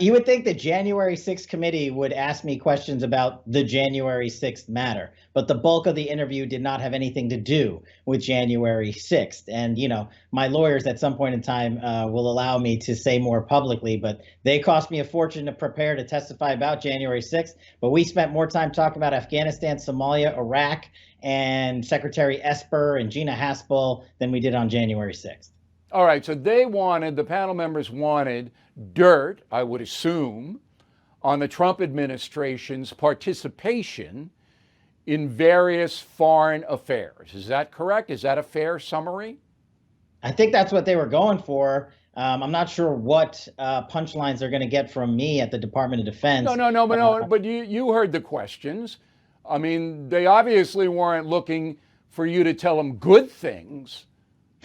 You would think the January 6th committee would ask me questions about the January 6th matter, but the bulk of the interview did not have anything to do with January 6th. And, my lawyers at some point in time will allow me to say more publicly, but they cost me a fortune to prepare to testify about January 6th. But we spent more time talking about Afghanistan, Somalia, Iraq, and Secretary Esper and Gina Haspel than we did on January 6th. All right, so the panel members wanted dirt, I would assume, on the Trump administration's participation in various foreign affairs. Is that correct? Is that a fair summary? I think that's what they were going for. I'm not sure what punchlines they're going to get from me at the Department of Defense. No, but you heard the questions. I mean, they obviously weren't looking for you to tell them good things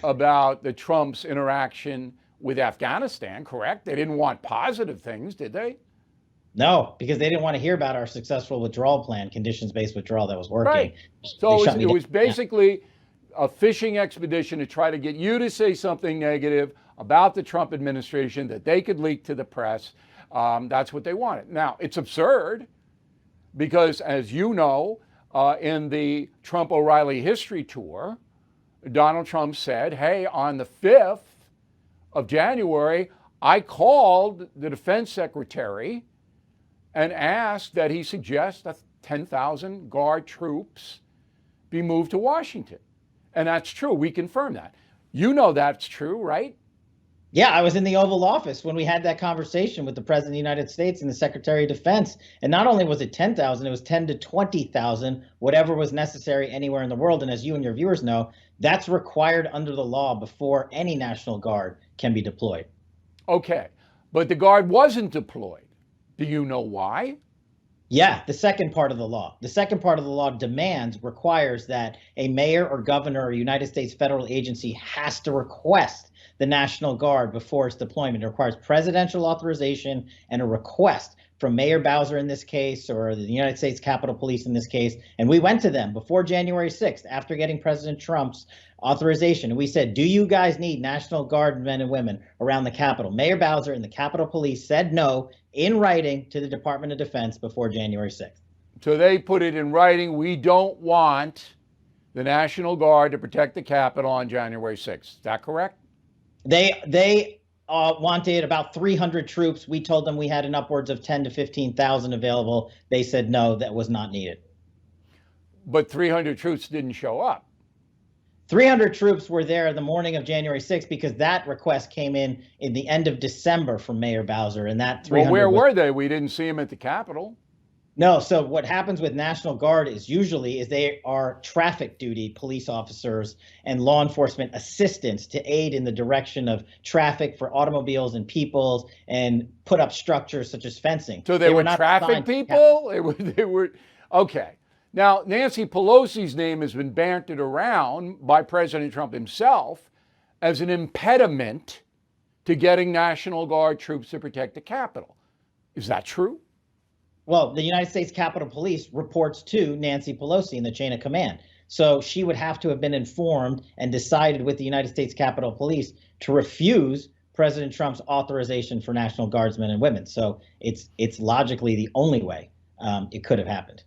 about the Trump's interaction with Afghanistan, correct? They didn't want positive things, did they? No, because they didn't want to hear about our successful withdrawal plan, conditions-based withdrawal that was working. Right. So it was basically a fishing expedition to try to get you to say something negative about the Trump administration that they could leak to the press. That's what they wanted. Now, it's absurd because, as you know, in the Trump-O'Reilly history tour, Donald Trump said, hey, on the 5th of January, I called the defense secretary and asked that he suggest that 10,000 Guard troops be moved to Washington. And that's true. We confirm that. You know that's true, right? Yeah, I was in the Oval Office when we had that conversation with the President of the United States and the Secretary of Defense. And not only was it 10,000, it was 10 to 20,000, whatever was necessary anywhere in the world. And as you and your viewers know, that's required under the law before any National Guard can be deployed. Okay, but the Guard wasn't deployed. Do you know why? Yeah, the second part of the law. The second part of the law requires that a mayor or governor or United States federal agency has to request the National Guard before its deployment. It requires presidential authorization and a request from Mayor Bowser in this case, or the United States Capitol Police in this case. And we went to them before January 6th, after getting President Trump's authorization. And we said, do you guys need National Guard men and women around the Capitol? Mayor Bowser and the Capitol Police said no in writing to the Department of Defense before January 6th. So they put it in writing. We don't want the National Guard to protect the Capitol on January 6th. Is that correct? They wanted about 300 troops. We told them we had an upwards of 10 to 15,000 available. They said no, that was not needed. But 300 troops didn't show up. 300 troops were there the morning of January 6th because that request came in the end of December from Mayor Bowser, and that 300. Well, where were they? We didn't see them at the Capitol. No, so what happens with National Guard is they are traffic duty police officers and law enforcement assistants to aid in the direction of traffic for automobiles and people and put up structures such as fencing. So they were not traffic people? They were okay. Now, Nancy Pelosi's name has been bantered around by President Trump himself as an impediment to getting National Guard troops to protect the Capitol. Is that true? Well, the United States Capitol Police reports to Nancy Pelosi in the chain of command. So she would have to have been informed and decided with the United States Capitol Police to refuse President Trump's authorization for National Guardsmen and women. So it's logically the only way it could have happened.